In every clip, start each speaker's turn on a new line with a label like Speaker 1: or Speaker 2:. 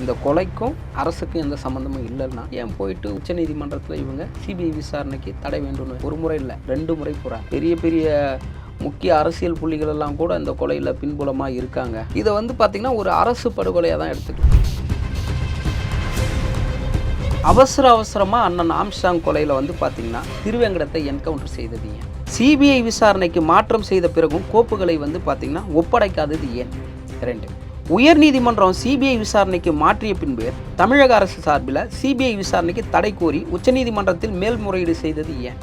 Speaker 1: இந்த கொலைக்கும் அரசுக்கும் எந்த சம்மந்தமும் இல்லைன்னா ஏன் போயிட்டு உச்சநீதிமன்றத்தில் இவங்க சிபிஐ விசாரணைக்கு தடை வேண்டும்னு ஒரு முறை இல்லை 2 முறை போகிறாங்க. பெரிய பெரிய முக்கிய அரசியல் புள்ளிகள் எல்லாம் கூட இந்த கொலையில் பின்புலமாக இருக்காங்க. இதை பார்த்திங்கன்னா ஒரு அரசு படுகொலையாக தான் எடுத்துக்கலாம். அவசரமாக அண்ணன் ஆம்ஸ்ட்ராங் கொலையில் பார்த்திங்கன்னா திருவேங்கடத்தை என்கவுண்டர் செய்தது ஏன்? சிபிஐ விசாரணைக்கு மாற்றம் செய்த பிறகும் கோப்புகளை பார்த்திங்கன்னா ஒப்படைக்காதது ஏன்? 2. உயர்நீதிமன்றம் சிபிஐ விசாரணைக்கு மாற்றிய பின்பு தமிழக அரசு சார்பில் சிபிஐ விசாரணைக்கு தடை கோரி உச்சநீதிமன்றத்தில் மேல்முறையீடு செய்தது ஏன்?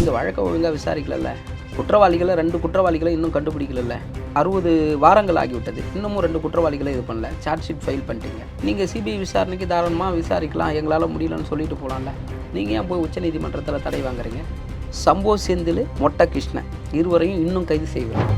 Speaker 1: இந்த வழக்கை ஒழுங்காக விசாரிக்கல. குற்றவாளிகளை 2 குற்றவாளிகளை இன்னும் கண்டுபிடிக்கல. 60 வாரங்கள் ஆகிவிட்டது. இன்னமும் 2 குற்றவாளிகளை இது பண்ணல. சார்ஜ் ஷீட் ஃபைல் பண்ணிட்டீங்க. நீங்கள் சிபிஐ விசாரணைக்கு தாராளமாக விசாரிக்கலாம், எங்களால் முடியலன்னு சொல்லிட்டு போகலாம்ல. நீங்கள் ஏன் போய் உச்சநீதிமன்றத்தில் தடை வாங்குறீங்க? சம்போ செந்தில், மொட்டை கிருஷ்ணன் இருவரையும் இன்னும் கைது செய்வாங்க.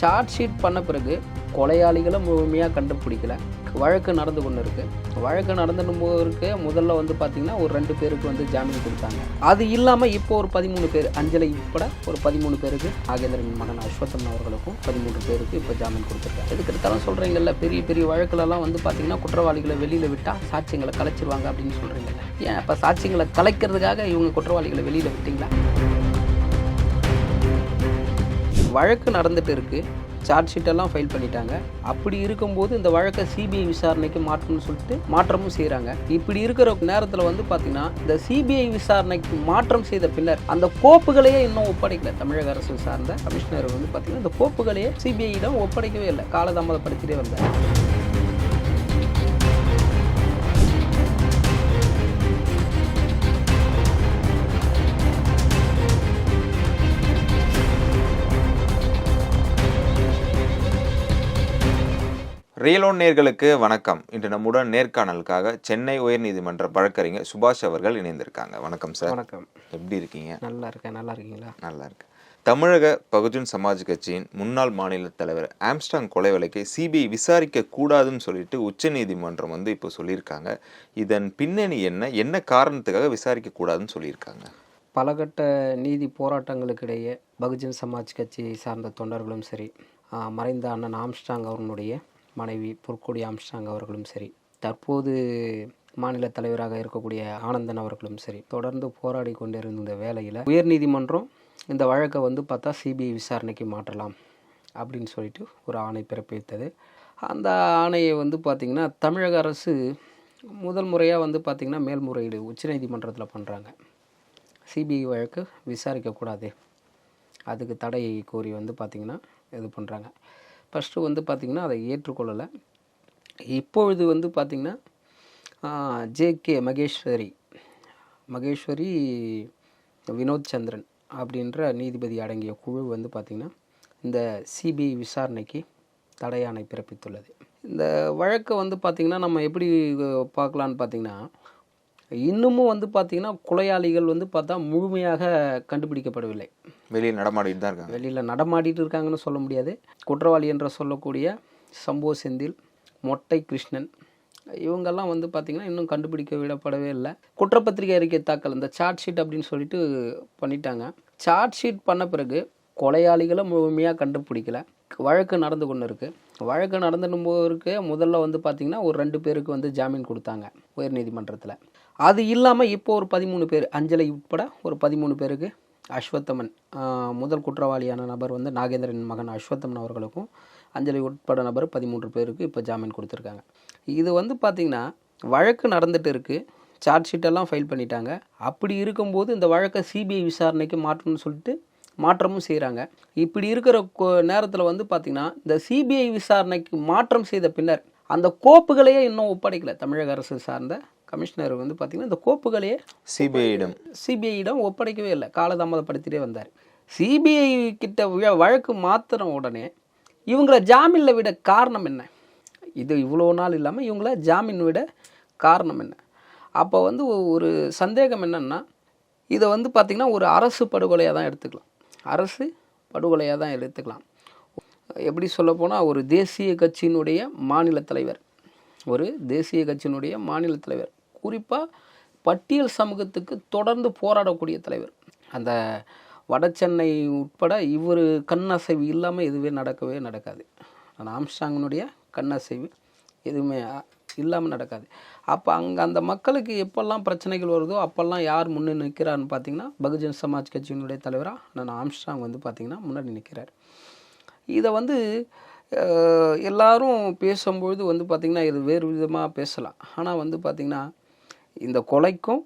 Speaker 1: சார்ஜ் ஷீட் பண்ண பிறகு கொலையாளிகளை முழுமையாக கண்டுபிடிக்கல. வழக்கு நடந்து கொண்டு இருக்குது. வழக்கு நடந்துடும் போது முதல்ல பார்த்திங்கன்னா ஒரு 2 பேருக்கு ஜாமீன் கொடுத்தாங்க. அது இல்லாமல் இப்போ ஒரு 13 பேர், அஞ்சலை உட்பட ஒரு 13 பேருக்கு, நாகேந்திரன் மகன் அஸ்வத்தன் அவர்களுக்கும் 13 பேருக்கு இப்போ ஜாமீன் கொடுத்துருக்காங்க. இதுக்கு எடுத்தாலும் சொல்கிறீங்கல்ல, பெரிய பெரிய வழக்குலலாம் பார்த்திங்கன்னா குற்றவாளிகளை வெளியில் விட்டால் சாட்சியங்களை கலைச்சிருவாங்க அப்படின்னு சொல்கிறீங்கல்ல. ஏன் இப்போ சாட்சியங்களை கலைக்கிறதுக்காக இவங்க குற்றவாளிகளை வெளியில் விட்டீங்களா? வழக்கு நடந்துட்டு இருக்குது. சார்ஜ் ஷீட்டெல்லாம் ஃபைல் பண்ணிட்டாங்க. அப்படி இருக்கும்போது இந்த வழக்கை சிபிஐ விசாரணைக்கு மாற்றணும்னு சொல்லிட்டு மாற்றமும் செய்கிறாங்க. இப்படி இருக்கிற நேரத்தில் பார்த்திங்கன்னா இந்த சிபிஐ விசாரணைக்கு மாற்றம் செய்த பின்னர் அந்த கோப்புகளையே இன்னும் ஒப்படைக்கல. தமிழக அரசு சார்ந்த கமிஷனர் பார்த்திங்கன்னா இந்த கோப்புகளையே சிபிஐயிடம் ஒப்படைக்கவே இல்லை. காலதாமதப்படுத்திட்டே வந்தார்.
Speaker 2: ரியல் ஒன் நேயர்களுக்கு வணக்கம். இன்று நம்முடன் நேர்காணலுக்காக சென்னை உயர்நீதிமன்ற வழக்கறிஞர் சுபாஷ் அவர்கள் இணைந்திருக்காங்க. வணக்கம் சார்.
Speaker 1: வணக்கம்.
Speaker 2: எப்படி இருக்கீங்க?
Speaker 1: நல்லா இருக்கேன். நல்லா இருக்கீங்களா?
Speaker 2: நல்லா இருக்கு. தமிழக பகுஜன் சமாஜ் கட்சியின் முன்னாள் மாநில தலைவர் ஆம்ஸ்ட்ராங் கொலை வழக்கை சிபிஐ விசாரிக்க கூடாதுன்னு சொல்லிட்டு உச்சநீதிமன்றம் இப்போ சொல்லியிருக்காங்க. இதன் பின்னணி என்ன காரணத்துக்காக விசாரிக்க கூடாதுன்னு சொல்லியிருக்காங்க?
Speaker 1: பலகட்ட நீதி போராட்டங்களுக்கிடையே பகுஜன் சமாஜ் கட்சியை சார்ந்த தொண்டர்களும் சரி, மறைந்த அண்ணன் ஆம்ஸ்ட்ராங் அவர்களுடைய மனைவி பொற்கொடி ஆம்ஸ்ட்ராங் அவர்களும் சரி, தற்போது மாநில தலைவராக இருக்கக்கூடிய ஆனந்தன் அவர்களும் சரி, தொடர்ந்து போராடி கொண்டிருந்த வேளையில் உயர்நீதிமன்றம் இந்த வழக்கை பார்த்தா சிபிஐ விசாரணைக்கு மாற்றலாம் அப்படின்னு சொல்லிட்டு ஒரு ஆணை பிறப்பித்தது. அந்த ஆணையை பார்த்திங்கன்னா தமிழக அரசு முதல் முறையாக பார்த்திங்கன்னா மேல்முறையீடு உச்சநீதிமன்றத்தில் பண்ணுறாங்க. சிபிஐ வழக்கு விசாரிக்கக்கூடாது, அதுக்கு தடை கோரி பார்த்திங்கன்னா இது பண்ணுறாங்க. ஃபஸ்ட்டு பார்த்திங்கன்னா அதை ஏற்றுக்கொள்ளலை. இப்பொழுது பார்த்திங்கன்னா ஜேகே மகேஸ்வரி வினோத் சந்திரன் அப்படின்ற நீதிபதி அடங்கிய குழு பார்த்திங்கன்னா இந்த சிபிஐ விசாரணைக்கு தடையாணை பிறப்பித்துள்ளது. இந்த வழக்கை பார்த்திங்கன்னா நம்ம எப்படி பார்க்கலான்னு பார்த்திங்கன்னா, இன்னமும் பார்த்திங்கன்னா கொலையாளிகள் பார்த்தா முழுமையாக கண்டுபிடிக்கப்படவில்லை.
Speaker 2: வெளியில் நடமாடிட்டு தான் இருக்காங்க.
Speaker 1: வெளியில் நடமாடிட்டு இருக்காங்கன்னு சொல்ல முடியாது. குற்றவாளி என்று சொல்லக்கூடிய சம்போ செந்தில், மொட்டை கிருஷ்ணன் இவங்கெல்லாம் பார்த்திங்கன்னா இன்னும் கண்டுபிடிக்க விடப்படவே இல்லை. குற்றப்பத்திரிகை அறிக்கை தாக்கல், இந்த சார்ஜ் ஷீட் அப்படின்னு சொல்லிட்டு பண்ணிட்டாங்க. சார்ஜ் ஷீட் பண்ண பிறகு கொலையாளிகளை முழுமையாக கண்டுபிடிக்கல. வழக்கு நடந்து கொண்டு இருக்குது. வழக்கு நடந்துடும் போது முதல்ல பார்த்திங்கன்னா ஒரு 2 பேருக்கு ஜாமீன் கொடுத்தாங்க உயர்நீதிமன்றத்தில். அது இல்லாமல் இப்போ ஒரு 13 பேர், அஞ்சலை உட்பட ஒரு 13 பேருக்கு, அஸ்வத்தமன் முதல் குற்றவாளியான நபர் நாகேந்திரன் மகன் அஸ்வத்தமன் அவர்களுக்கும் அஞ்சலி உட்பட நபர் 13 பேருக்கு இப்போ ஜாமீன் கொடுத்துருக்காங்க. இது பார்த்திங்கன்னா வழக்கு நடந்துட்டு இருக்குது. சார்ஜ் ஷீட்டெல்லாம் ஃபைல் பண்ணிட்டாங்க. அப்படி இருக்கும்போது இந்த வழக்கை சிபிஐ விசாரணைக்கு மாற்றணும்னு சொல்லிட்டு மாற்றமும் செய்கிறாங்க. இப்படி இருக்கிற நேரத்தில் பார்த்திங்கன்னா இந்த சிபிஐ விசாரணைக்கு மாற்றம் செய்த பின்னர் அந்த கோப்புகளையே இன்னும் ஒப்படைக்கல. தமிழக அரசு சார்ந்த கமிஷனர் பார்த்திங்கன்னா இந்த கோப்புகளையே சிபிஐயிடம் ஒப்படைக்கவே இல்லை. காலதாமதப்படுத்திட்டே வந்தார். சிபிஐ கிட்ட வழக்கு மாற்றின உடனே இவங்கள ஜாமீனில் விட காரணம் என்ன? இது இவ்வளோ நாள் இல்லாமல் இவங்கள ஜாமீன் விட காரணம் என்ன? அப்போ ஒரு சந்தேகம் என்னென்னா, இதை பார்த்திங்கன்னா ஒரு அரசு படுகொலையாக தான் எடுத்துக்கலாம். அரசு படுகொலையாக தான் எடுத்துக்கலாம். எப்படி சொல்லப்போனால் ஒரு தேசிய கட்சியினுடைய மாநில தலைவர், குறிப்பாக பட்டியல் சமூகத்துக்கு தொடர்ந்து போராடக்கூடிய தலைவர், அந்த வடசென்னை உட்பட இவர் கண் அசைவு இல்லாமல் எதுவே நடக்கவே நடக்காது. ஆனால் ஆம்ஸ்ட்ராங்கினுடைய கண் அசைவு எதுவுமே இல்லாமல் நடக்காது. அப்போ அங்கே அந்த மக்களுக்கு எப்போல்லாம் பிரச்சனைகள் வருதோ அப்போல்லாம் யார் முன்னே நிற்கிறான்னு பார்த்தீங்கன்னா பகுஜன் சமாஜ் கட்சியினுடைய தலைவராக நான் ஆம்ஸ்ட்ராங் வந்து பார்த்திங்கன்னா முன்னாடி நிற்கிறார். இதை வந்து எல்லாரும் பேசும்பொழுது வந்து பார்த்திங்கன்னா இது வேறு விதமாக பேசலாம். ஆனால் வந்து பார்த்திங்கன்னா இந்த கொலைக்கும்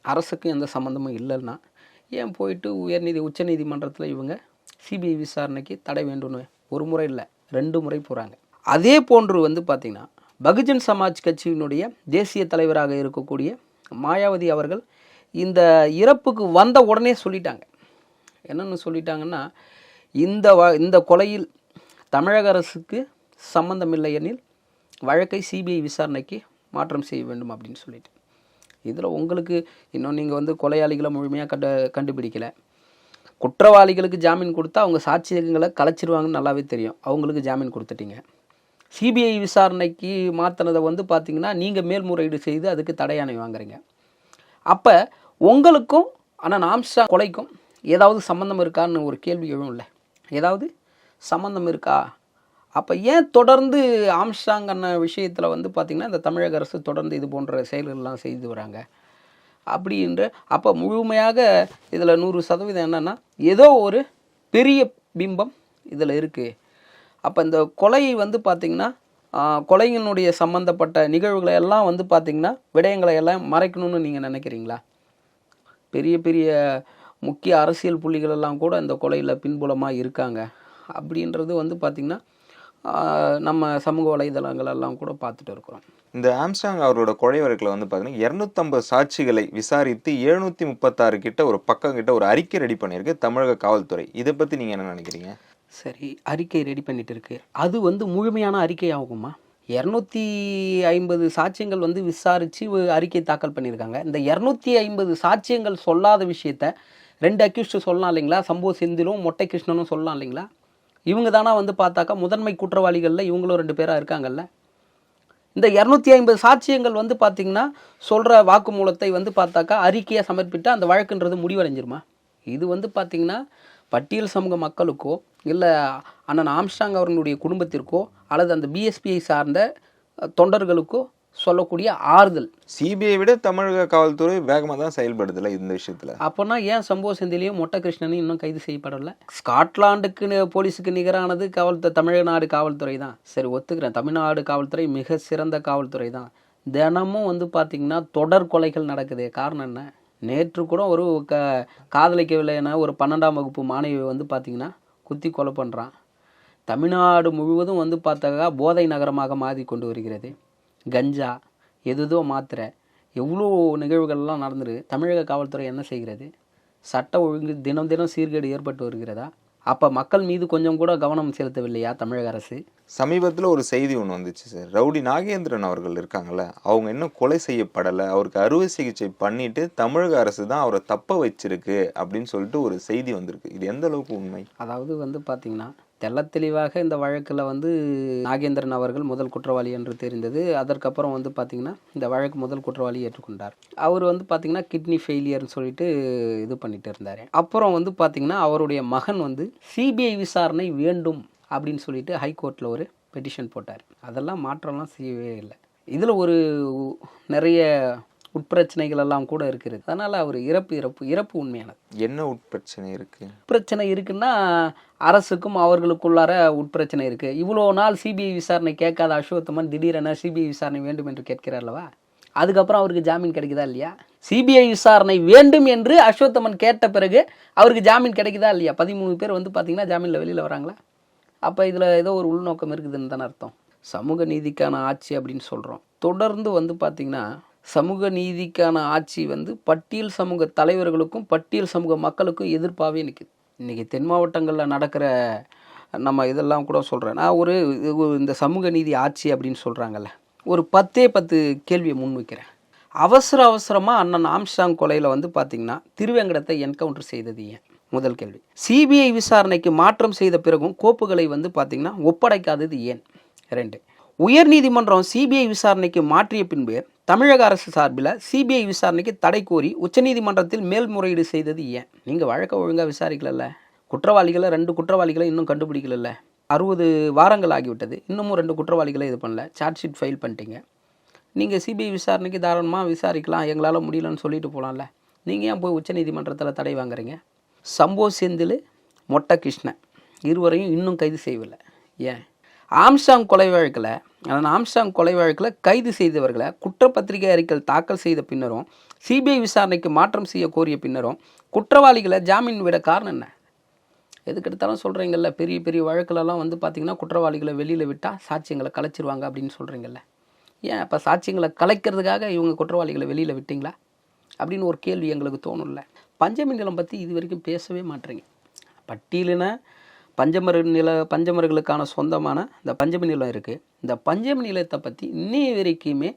Speaker 1: அரசுக்கும் எந்த சம்மந்தமும் இல்லைன்னா ஏன் போயிட்டு உச்சநீதிமன்றத்தில் இவங்க சிபிஐ விசாரணைக்கு தடை வேண்டும்னு ஒரு முறை இல்லை 2 முறை போகிறாங்க. அதே போன்று வந்து பார்த்திங்கன்னா பகுஜன் சமாஜ் கட்சியினுடைய தேசிய தலைவராக இருக்கக்கூடிய மாயாவதி அவர்கள் இந்த இறப்புக்கு வந்த உடனே சொல்லிட்டாங்க. என்னென்னு சொல்லிட்டாங்கன்னா இந்த கொலையில் தமிழக அரசுக்கு சம்பந்தமில்லை எனில் வழக்கை சிபிஐ விசாரணைக்கு மாற்றம் செய்ய வேண்டும் அப்படின்னு சொல்லிட்டு. இதில் உங்களுக்கு இன்னும் நீங்கள் வந்து கொலையாளிகளை முழுமையாக கண்டுபிடிக்கலை. குற்றவாளிகளுக்கு ஜாமீன் கொடுத்தா அவங்க சாட்சியங்களை கலைச்சிருவாங்கன்னு நல்லாவே தெரியும். அவங்களுக்கு ஜாமீன் கொடுத்துட்டீங்க. சிபிஐ விசாரணைக்கு மாற்றினதை வந்து பார்த்திங்கன்னா நீங்கள் மேல்முறையீடு செய்து அதுக்கு தடையாணை வாங்குறீங்க. அப்போ உங்களுக்கும் ஆனால் ஆம்ஸ்ட்ராங் கொலைக்கும் ஏதாவது சம்மந்தம் இருக்கான்னு ஒரு கேள்வி எழும் இல்லை. ஏதாவது சம்மந்தம் இருக்கா? அப்போ ஏன் தொடர்ந்து ஆம்ஸ்ட்ராங் அண்ண விஷயத்தில் வந்து பார்த்திங்கன்னா இந்த தமிழக அரசு தொடர்ந்து இது போன்ற செயல்கள்லாம் செய்து வராங்க அப்படின்ற அப்போ முழுமையாக இதில் 100% என்னென்னா ஏதோ ஒரு பெரிய பிம்பம் இதில் இருக்குது. அப்போ இந்த கொலை வந்து பார்த்திங்கன்னா கொலையினுடைய சம்மந்தப்பட்ட நிகழ்வுகளை எல்லாம் வந்து பார்த்திங்கன்னா விடயங்களை எல்லாம் மறைக்கணும்னு நீங்கள் நினைக்கிறீங்களா? பெரிய பெரிய முக்கிய அரசியல் புள்ளிகள் எல்லாம் கூட இந்த கொலையில் பின்புலமாக இருக்காங்க அப்படின்றது வந்து பார்த்திங்கன்னா நம்ம சமூக வலைதளங்கள் எல்லாம் கூட பார்த்துட்டு இருக்கிறோம்.
Speaker 2: இந்த ஆம்ஸ்ட்ராங் அவரோட கொலை வழக்கில் வந்து பார்த்தீங்கன்னா 250 சாட்சிகளை விசாரித்து 736 கிட்ட ஒரு பக்கம் கிட்ட ஒரு அறிக்கை ரெடி பண்ணியிருக்கு தமிழக காவல்துறை. இதை பற்றி நீங்கள் என்ன நினைக்கிறீங்க?
Speaker 1: சரி, அறிக்கை ரெடி பண்ணிட்டு இருக்கு. அது வந்து முழுமையான அறிக்கை ஆகுமா? 250 சாட்சியங்கள் வந்து விசாரித்து அறிக்கை தாக்கல் பண்ணியிருக்காங்க. இந்த 250 சாட்சியங்கள் சொல்லாத விஷயத்த 2 அக்யூஸ்டு சொல்லலாம் இல்லைங்களா? சம்போ செந்திலும் மொட்டை கிருஷ்ணனும் சொல்லலாம் இல்லைங்களா? இவங்க தானா வந்து பார்த்தாக்கா முதன்மை குற்றவாளிகளில் இவங்களும் 2 பேராக இருக்காங்கல்ல. இந்த 250 சாட்சியங்கள் வந்து பார்த்திங்கன்னா சொல்கிற வாக்குமூலத்தை வந்து பார்த்தாக்கா அறிக்கையை சமர்ப்பிட்டு அந்த வழக்குன்றது முடிவடைஞ்சிருமா? இது வந்து பார்த்திங்கன்னா பட்டியல் சமூக மக்களுக்கோ இல்லை அண்ணன் ஆம்ஸ்ட்ராங் அவர்களுடைய குடும்பத்திற்கோ அல்லது அந்த பிஎஸ்பியை சார்ந்த தொண்டர்களுக்கோ சொல்லக்கூடிய ஆறுதல்.
Speaker 2: சிபிஐ விட தமிழக காவல்துறை வேகமாக தான் செயல்படுதில்ல இந்த விஷயத்தில்.
Speaker 1: அப்போனா ஏன் சம்போ செந்திலையும் மொட்டை கிருஷ்ணனையும் இன்னும் கைது செய்யப்படலை? ஸ்காட்லாண்டுக்கு போலீஸுக்கு நிகரானது தமிழ்நாடு காவல்துறை தான். சரி, ஒத்துக்கிறேன், தமிழ்நாடு காவல்துறை மிக சிறந்த காவல்துறை தான். தினமும் வந்து பார்த்திங்கன்னா தொடர் கொலைகள் நடக்குது. காரணம் என்ன? நேற்று கூட ஒரு காதலிக்கவில்லைன்னா ஒரு 12ஆம் வகுப்பு மாணவி வந்து பார்த்திங்கன்னா குத்தி கொலை பண்ணுறான். தமிழ்நாடு முழுவதும் வந்து பார்த்தாக்கா போதை நகரமாக மாறி கொண்டு வருகிறது. கஞ்சா எதுதோ மாத்திரை எவ்வளோ நிகழ்வுகள்லாம் நடந்துரு. தமிழக காவல்துறை என்ன செய்கிறது? சட்ட ஒழுங்கு தினம் தினம் சீர்கேடு ஏற்பட்டு வருகிறதா? அப்போ மக்கள் மீது கொஞ்சம் கூட கவனம் செலுத்தவில்லையா தமிழக அரசு?
Speaker 2: சமீபத்தில் ஒரு செய்தி ஒன்று வந்துச்சு சார். ரவுடி நாகேந்திரன் அவர்கள் இருக்காங்கல்ல, அவங்க இன்னும் கொலை செய்யப்படலை, அவருக்கு அறுவை சிகிச்சை பண்ணிட்டு தமிழக அரசு தான் அவரை தப்ப வச்சிருக்கு அப்படின்னு சொல்லிட்டு ஒரு செய்தி வந்திருக்கு. இது எந்த அளவுக்கு உண்மை?
Speaker 1: அதாவது வந்து பார்த்திங்கன்னா தெள்ளத்தெளிவாக இந்த வழக்கில் வந்து நாகேந்திரன் அவர்கள் முதல் குற்றவாளி என்று தெரிந்தது. அதற்கப்புறம் வந்து பார்த்திங்கன்னா இந்த வழக்கு முதல் குற்றவாளி ஏற்றுக்கொண்டார். அவர் வந்து பார்த்திங்கன்னா கிட்னி ஃபெயிலியர்னு சொல்லிட்டு இது பண்ணிட்டு இருந்தார். அப்புறம் வந்து பார்த்திங்கன்னா அவருடைய மகன் வந்து சிபிஐ விசாரணை வேண்டும் அப்படின்னு சொல்லிட்டு ஹைகோர்ட்டில் ஒரு பெட்டிஷன் போட்டார். அதெல்லாம் மாற்றம்லாம் செய்யவே இல்லை. இதில் ஒரு நிறைய உட்பிரச்சனைகள் எல்லாம் கூட இருக்கிறது. அதனால் அவர் இறப்பு உண்மையானது.
Speaker 2: என்ன உட்பிரச்சனை இருக்குது?
Speaker 1: பிரச்சனை இருக்குன்னா அரசுக்கும் அவர்களுக்குள்ளார உட்பிரச்சனை இருக்குது. இவ்வளோ நாள் சிபிஐ விசாரணை கேட்காத அஸ்வத்தமன் திடீரென சிபிஐ விசாரணை வேண்டும் என்று கேட்கிறார் அல்லவா? அதுக்கப்புறம் அவருக்கு ஜாமீன் கிடைக்குதா இல்லையா? சிபிஐ விசாரணை வேண்டும் என்று அஸ்வத்தமன் கேட்ட பிறகு அவருக்கு ஜாமீன் கிடைக்குதா இல்லையா? 13 பேர் வந்து பார்த்திங்கன்னா ஜாமீனில் வெளியில் வராங்களா? அப்போ இதில் ஏதோ ஒரு உள்நோக்கம் இருக்குதுன்னு தானே அர்த்தம். சமூக நீதிக்கான ஆட்சி அப்படின்னு சொல்கிறோம். தொடர்ந்து வந்து பார்த்திங்கன்னா சமூக நீதிக்கான ஆட்சி வந்து பட்டியல் சமூக தலைவர்களுக்கும் பட்டியல் சமூக மக்களுக்கும் எதிர்ப்பாகவே நிற்குது. இன்றைக்கி தென் மாவட்டங்களில் நடக்கிற நம்ம இதெல்லாம் கூட சொல்கிறேன். நான் இந்த சமூக நீதி ஆட்சி அப்படின்னு சொல்கிறாங்கல்ல, ஒரு 10 கேள்வியை முன்வைக்கிறேன். அவசரமாக அண்ணன் ஆம்ஸ்ட்ராங் கொலையில் வந்து பார்த்திங்கன்னா திருவேங்கடத்தை என்கவுண்டர் செய்தது ஏன்? முதல் கேள்வி. சிபிஐ விசாரணைக்கு மாற்றம் செய்த பிறகும் கோப்புகளை வந்து பார்த்திங்கன்னா ஒப்படைக்காதது ஏன்? 2. உயர்நீதிமன்றம் சிபிஐ விசாரணைக்கு மாற்றிய பின்பு தமிழக அரசு சார்பில் சிபிஐ விசாரணைக்கு தடை கோரி உச்சநீதிமன்றத்தில் மேல்முறையீடு செய்தது ஏன்? நீங்கள் வழக்க ஒழுங்காக விசாரிக்கலல்ல, குற்றவாளிகளை 2 குற்றவாளிகளை இன்னும் கண்டுபிடிக்கல, 60 வாரங்கள் ஆகிவிட்டது, இன்னமும் 2 குற்றவாளிகளை இது பண்ணல, சார்ஜ் ஷீட் ஃபைல் பண்ணிட்டீங்க. நீங்கள் சிபிஐ விசாரணைக்கு தாராளமாக விசாரிக்கலாம், எங்களால் முடியலன்னு சொல்லிட்டு போகலாம்ல. நீங்கள் ஏன் போய் உச்சநீதிமன்றத்தில் தடை வாங்குறீங்க? சம்போ செந்தில், மொட்டை கிருஷ்ணன் இருவரையும் இன்னும் கைது செய்யவில்லை. ஏன்? ஆம்ஸ்டாங் கொலை வழக்கில் கைது செய்தவர்களை குற்றப்பத்திரிகை அறிக்கை தாக்கல் செய்த பின்னரும் சிபிஐ விசாரணைக்கு மாற்றம் செய்ய கோரிய பின்னரும் குற்றவாளிகளை ஜாமீன் விட காரணம் என்ன? எதுக்கெடுத்தாலும் சொல்கிறீங்கல்ல, பெரிய பெரிய வழக்கிலலாம் வந்து பார்த்திங்கன்னா குற்றவாளிகளை வெளியில் விட்டால் சாட்சியங்களை கலைச்சிருவாங்க அப்படின்னு சொல்கிறீங்கல்ல. ஏன் அப்போ சாட்சியங்களை கலைக்கிறதுக்காக இவங்க குற்றவாளிகளை வெளியில் விட்டிங்களா அப்படின்னு ஒரு கேள்வி எங்களுக்கு தோணும்ல. பஞ்சமி நிலம் பற்றி இது வரைக்கும் பேசவே மாட்டேறீங்க. பட்டியலின பஞ்சமர்களுக்கான சொந்தமான இந்த பஞ்சமி நிலம் இருக்குது. இந்த பஞ்சமி நிலத்தை பற்றி இன்னைய வரைக்குமே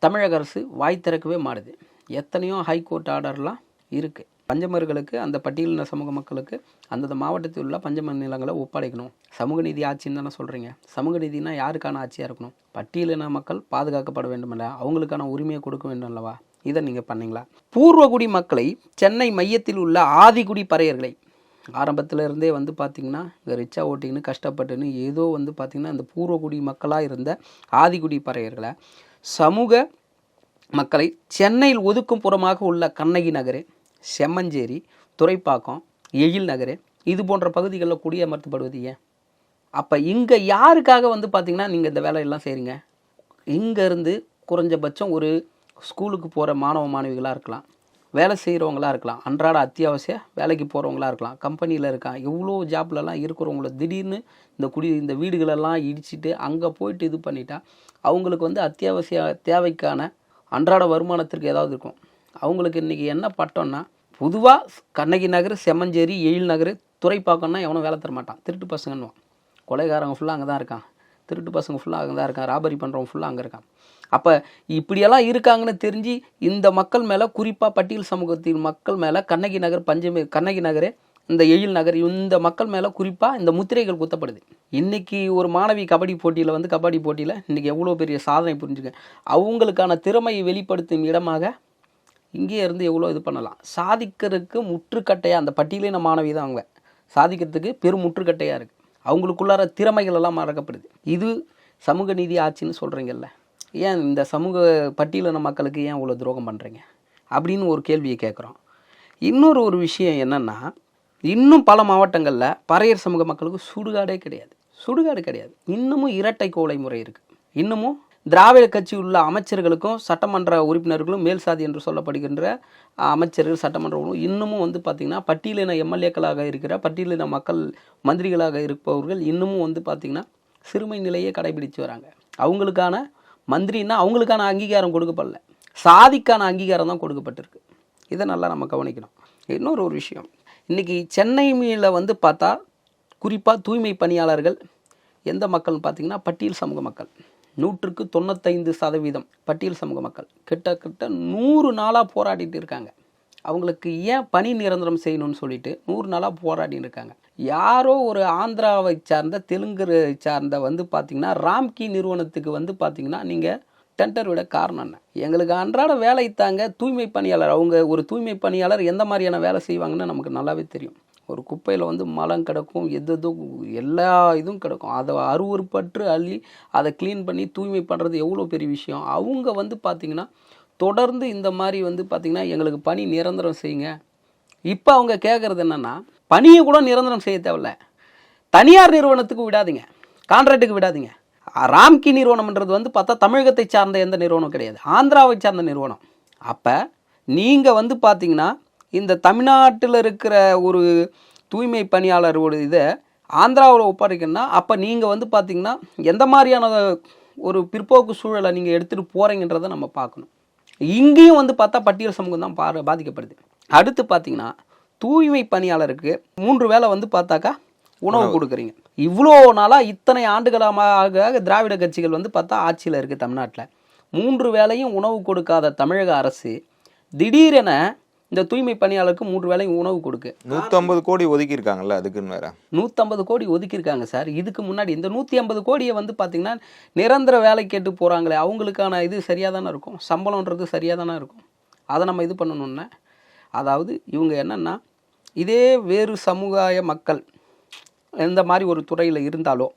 Speaker 1: தமிழக அரசு வாய் திறக்கவே மாட்டுது. எத்தனையோ ஹைகோர்ட் ஆர்டர்லாம் இருக்குது. பஞ்சமர்களுக்கு, அந்த பட்டியலின சமூக மக்களுக்கு அந்தந்த மாவட்டத்தில் உள்ள பஞ்சம நிலங்களை ஒப்படைக்கணும். சமூக நீதி ஆட்சின்னு தானே சொல்கிறீங்க. சமூக நீதினா யாருக்கான ஆட்சியாக இருக்கணும்? பட்டியலின மக்கள் பாதுகாக்கப்பட வேண்டுமில்ல, அவங்களுக்கான உரிமையை கொடுக்க வேண்டும் அல்லவா? இதை நீங்கள் பண்ணீங்களா? பூர்வகுடி மக்களை, சென்னை மையத்தில் உள்ள ஆதிகுடி பறையர்களை ஆரம்பத்தில் இருந்தே வந்து பார்த்திங்கன்னா இந்த ரிச்சா ஓட்டிங்கன்னு கஷ்டப்பட்டுன்னு ஏதோ வந்து பார்த்திங்கன்னா இந்த பூர்வகுடி மக்களாக இருந்த ஆதிகுடி பறையர்களை, சமூக மக்களை சென்னையில் ஒதுக்கும் புறமாக உள்ள கண்ணகி நகர், செம்மஞ்சேரி, துறைப்பாக்கம், எழில் நகர் இது போன்ற பகுதிகளில் குடியமர்த்தப்படுவது ஏன்? அப்போ இங்கே யாருக்காக வந்து பார்த்திங்கன்னா நீங்கள் இந்த வேலையெல்லாம் செய்கிறீங்க? இங்கேருந்து குறைஞ்சபட்சம் ஒரு ஸ்கூலுக்கு போகிற மாணவ மாணவிகளாக இருக்கலாம், வேலை செய்கிறவங்களாக இருக்கலாம், அன்றாட அத்தியாவசிய வேலைக்கு போகிறவங்களாக இருக்கலாம், கம்பெனியில் இருக்கான், எவ்வளோ ஜாப்லலாம் இருக்கிறவங்கள திடீர்னு இந்த வீடுகளெல்லாம் இடிச்சிட்டு அங்கே போயிட்டு இது பண்ணிட்டா அவங்களுக்கு வந்து அத்தியாவசிய தேவைக்கான அன்றாட வருமானத்திற்கு ஏதாவது இருக்கும். அவங்களுக்கு இன்றைக்கி என்ன பட்டோன்னா, பொதுவாக கண்ணகி நகர், செம்மஞ்சேரி, எழில் நகர், துறைப்பாக்கம்னா எவனும் வேலை தர மாட்டான். திருட்டு பசங்கன்னுவான். கொலைகாரங்க ஃபுல்லாக அங்கே தான் இருக்கான், திருட்டு பசங்க ஃபுல்லாக அங்கே தான் இருக்கான், ராபரி பண்ணுறவங்க ஃபுல்லாக அங்கே இருக்கான். அப்போ இப்படியெல்லாம் இருக்காங்கன்னு தெரிஞ்சு இந்த மக்கள் மேலே, குறிப்பாக பட்டியல் சமூகத்தின் மக்கள் மேலே, கண்ணகி நகர், இந்த எழில் நகர், இந்த மக்கள் மேலே குறிப்பாக இந்த முத்திரைகள் குத்தப்படுது. இன்றைக்கி ஒரு மாணவி கபடி போட்டியில் இன்றைக்கி எவ்வளோ பெரிய சாதனை புரிஞ்சுக்க, அவங்களுக்கான திறமையை வெளிப்படுத்தும் இடமாக இங்கேயே இருந்து எவ்வளோ இது பண்ணலாம். சாதிக்கிறதுக்கு முற்றுக்கட்டையாக அந்த பட்டியலின மாணவி தான் அவங்க சாதிக்கிறதுக்கு பெரும் முற்றுக்கட்டையாக இருக்குது. அவங்களுக்குள்ளார திறமைகள் எல்லாம் மறக்கப்படுது. இது சமூக நீதி ஆட்சின்னு சொல்கிறீங்கல்ல, ஏன் இந்த சமூக பட்டியலின மக்களுக்கு ஏன் இவ்வளோ துரோகம் பண்ணுறீங்க அப்படின்னு ஒரு கேள்வியை கேட்குறோம். இன்னொரு விஷயம் என்னென்னா, இன்னும் பல மாவட்டங்களில் பறையர் சமூக மக்களுக்கு சுடுகாடு கிடையாது. இன்னமும் இரட்டை கோலை முறை இருக்குது. இன்னமும் திராவிட கட்சி உள்ள அமைச்சர்களுக்கும் சட்டமன்ற உறுப்பினர்களும் மேல் சாதி என்று சொல்லப்படுகின்ற அமைச்சர்கள், சட்டமன்றங்களும் இன்னமும் வந்து பார்த்திங்கன்னா பட்டியலின எம்எல்ஏக்களாக இருக்கிற பட்டியலின மக்கள் மந்திரிகளாக இருப்பவர்கள் இன்னமும் வந்து பார்த்திங்கன்னா சிறுமை நிலையை கடைபிடித்து வராங்க. அவங்களுக்கான மந்திரின்னா அவங்களுக்கான அங்கீகாரம் கொடுக்கப்படல, சாதிக்கான அங்கீகாரம் தான் கொடுக்கப்பட்டிருக்கு. இதை நல்லா நம்ம கவனிக்கணும். இன்னொரு விஷயம், இன்றைக்கி சென்னையில் வந்து பார்த்தா குறிப்பாக தூய்மை பணியாளர்கள் எந்த மக்கள்னு பார்த்திங்கன்னா பட்டியல் சமூக மக்கள். 100க்கு 95% பட்டியல் சமூக மக்கள் கிட்டத்தட்ட 100 நாளாக போராடிட்டு இருக்காங்க. அவங்களுக்கு ஏன் பணி நிரந்தரம் செய்யணும்னு சொல்லிட்டு 100 நாளாக போராடின்னு இருக்காங்க. யாரோ ஒரு ஆந்திராவை சார்ந்த, தெலுங்கு சார்ந்த வந்து பார்த்திங்கன்னா ராம்கி நிறுவனத்துக்கு வந்து பார்த்திங்கன்னா நீங்கள் டெண்டர் விட காரணம் என்ன? எங்களுக்கு அன்றாட வேலை தாங்க தூய்மை பணியாளர். அவங்க ஒரு தூய்மை பணியாளர் எந்த மாதிரியான வேலை செய்வாங்கன்னு நமக்கு நல்லாவே தெரியும். ஒரு குப்பையில் வந்து மலம் கிடக்கும், எல்லா இதுவும் கிடக்கும். அதை அருவருப்பற்று அள்ளி அதை க்ளீன் பண்ணி தூய்மை பண்ணுறது எவ்வளோ பெரிய விஷயம். அவங்க வந்து பார்த்திங்கன்னா தொடர்ந்து இந்த மாதிரி வந்து பார்த்திங்கன்னா எங்களுக்கு பணி நிரந்தரம் செய்யுங்க. இப்போ அவங்க கேட்குறது என்னென்னா, பணியை கூட நிரந்தரம் செய்ய தேவையில்ல, தனியார் நிறுவனத்துக்கு விடாதீங்க, கான்ட்ராக்டுக்கு விடாதீங்க. ராம்கி நிறுவனம்ன்றது வந்து பார்த்தா தமிழகத்தை சார்ந்த எந்த நிறுவனம் கிடையாது, ஆந்திராவை சார்ந்த நிறுவனம். அப்போ நீங்கள் வந்து பார்த்திங்கன்னா இந்த தமிழ்நாட்டில் இருக்கிற ஒரு தூய்மை பணியாளரோட இதை ஆந்திராவில் ஒப்படைக்கணும்னா அப்போ நீங்கள் வந்து பார்த்திங்கன்னா எந்த மாதிரியான ஒரு பிற்போக்கு சூழலை நீங்கள் எடுத்துகிட்டு போகிறீங்கன்றதை நம்ம பார்க்கணும். இங்கேயும் வந்து பார்த்தா பட்டியல் சமூகம் தான் பாதிக்கப்படுது. அடுத்து பார்த்திங்கன்னா தூய்மை பணியாளருக்கு 3 வேளை வந்து பார்த்தாக்கா உணவு கொடுக்குறீங்க. இவ்வளோ நாளாக இத்தனை ஆண்டுகளாக திராவிட கட்சிகள் வந்து பார்த்தா ஆட்சியில் இருக்குது தமிழ்நாட்டில். 3 வேளையும் உணவு கொடுக்காத தமிழக அரசு திடீரென இந்த தூய்மை பணியாளருக்கு 3 வேளையும் உணவு கொடுக்கு.
Speaker 2: 150 கோடி ஒதுக்கி இருக்காங்கல்ல, அதுக்குன்னு வேற
Speaker 1: 150 கோடி ஒதுக்கியிருக்காங்க சார். இதுக்கு முன்னாடி இந்த 150 கோடியை வந்து பார்த்தீங்கன்னா நிரந்தர வேலை கேட்டு போகிறாங்களே அவங்களுக்கான இது சரியாக தானே இருக்கும், சம்பளன்றது சரியாக தானே இருக்கும். அதை நம்ம இது பண்ணணுன்னா, அதாவது இவங்க என்னென்னா இதே வேறு சமுதாய மக்கள் இந்த மாதிரி ஒரு துறையில் இருந்தாலோ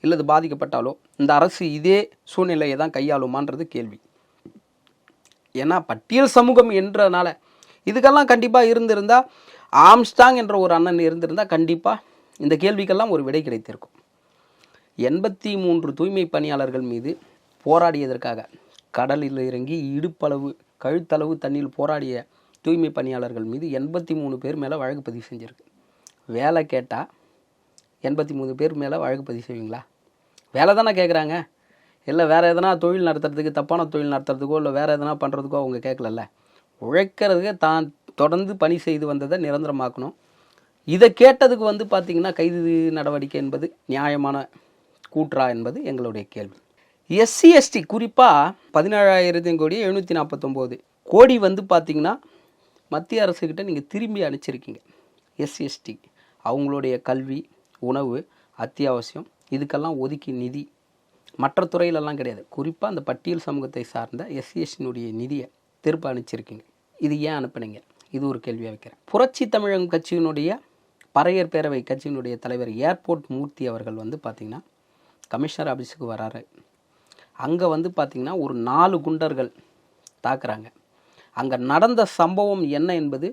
Speaker 1: இல்லது பாதிக்கப்பட்டாலோ இந்த அரசு இதே சூழ்நிலையை தான் கையாளுமான்றது கேள்வி. ஏன்னா பட்டியல் சமூகம் என்றனால இதுக்கெல்லாம் கண்டிப்பாக இருந்திருந்தால், ஆம்ஸ்டாங் என்ற ஒரு அண்ணன் இருந்திருந்தால் கண்டிப்பாக இந்த கேள்விக்கெல்லாம் ஒரு விடை கிடைத்திருக்கும். 83 தூய்மை பணியாளர்கள் மீது போராடியதற்காக கடலில் இறங்கி இடுப்பளவு கழுத்தளவு தண்ணியில் போராடிய தூய்மை பணியாளர்கள் மீது 83 பேர் மேலே வழக்கு பதிவு செஞ்சுருக்கு. வேலை கேட்டால் 83 பேர் மேலே வழக்கு பதிவு செய்வீங்களா? வேலை தானே கேட்குறாங்க. இல்லை வேறு எதனா தொழில் நடத்துறதுக்கு, தப்பான தொழில் நடத்துறதுக்கோ இல்லை வேறு எதனா பண்ணுறதுக்கோ அவங்க கேட்கலல்ல. உழைக்கிறதுக்கு தான் தொடர்ந்து பணி செய்து வந்ததை நிரந்தரமாக்கணும். இதை கேட்டதுக்கு வந்து பார்த்திங்கன்னா கைது நடவடிக்கை என்பது நியாயமான கூற்றா என்பது எங்களுடைய கேள்வி. எஸ்சி எஸ்டி குறிப்பாக 17,000 கோடி 749 கோடி வந்து பார்த்திங்கன்னா மத்திய அரசுக்கிட்ட நீங்கள் திரும்பி அனுப்பிச்சிருக்கீங்க. எஸ்சி எஸ்டி அவங்களுடைய கல்வி, உணவு, அத்தியாவசியம் இதுக்கெல்லாம் ஒதுக்கி நிதி மற்ற துறையிலெல்லாம் கிடையாது. குறிப்பாக அந்த பட்டியல் சமூகத்தை சார்ந்த எஸ்சி எஸ்டியினுடைய நிதியை திருப்ப அனுப்பிச்சிருக்கீங்க. இது ஏன் அனுப்புனீங்க? இது ஒரு கேள்வியாக வைக்கிறேன். புரட்சி தமிழகம் கட்சியினுடைய பறையர் பேரவை கட்சியினுடைய தலைவர் ஏர்போர்ட் மூர்த்தி அவர்கள் வந்து பார்த்திங்கன்னா கமிஷனர் ஆஃபீஸுக்கு வராரு. அங்கே வந்து பார்த்திங்கன்னா ஒரு 4 குண்டர்கள் தாக்குறாங்க. அங்கே நடந்த சம்பவம் என்ன என்பது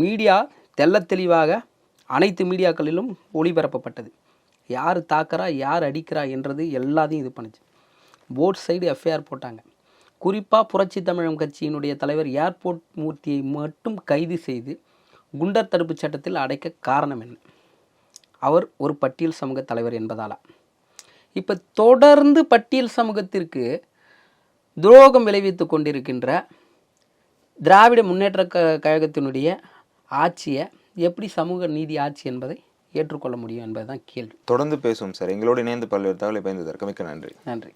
Speaker 1: மீடியா தெள்ளத் தெளிவாக அனைத்து மீடியாக்களிலும் ஒளிபரப்பப்பட்டது. யார் தாக்குறா, யார் அடிக்கிறா என்றது எல்லாத்தையும் இது பண்ணுச்சு. போட் சைடு எஃப்ஐஆர் போட்டாங்க. குறிப்பாக புரட்சி தமிழகம் கட்சியினுடைய தலைவர் ஏர்போர்ட் மூர்த்தியை மட்டும் கைது செய்து குண்டர் தடுப்பு சட்டத்தில் அடைக்க காரணம் என்ன? அவர் ஒரு பட்டியல் சமூக தலைவர் என்பதாலா? இப்போ தொடர்ந்து பட்டியல் சமூகத்திற்கு துரோகம் விளைவித்து கொண்டிருக்கின்ற திராவிட முன்னேற்ற கழகத்தினுடைய ஆட்சியை எப்படி சமூக நீதி ஆட்சி என்பதை ஏற்றுக்கொள்ள முடியும் என்பதுதான் கேள்வி.
Speaker 2: தொடர்ந்து பேசுவோம் சார். எங்களோடு இணைந்து பல்வேறு தகவலை பயந்ததற்கு மிக்க நன்றி.
Speaker 1: நன்றி.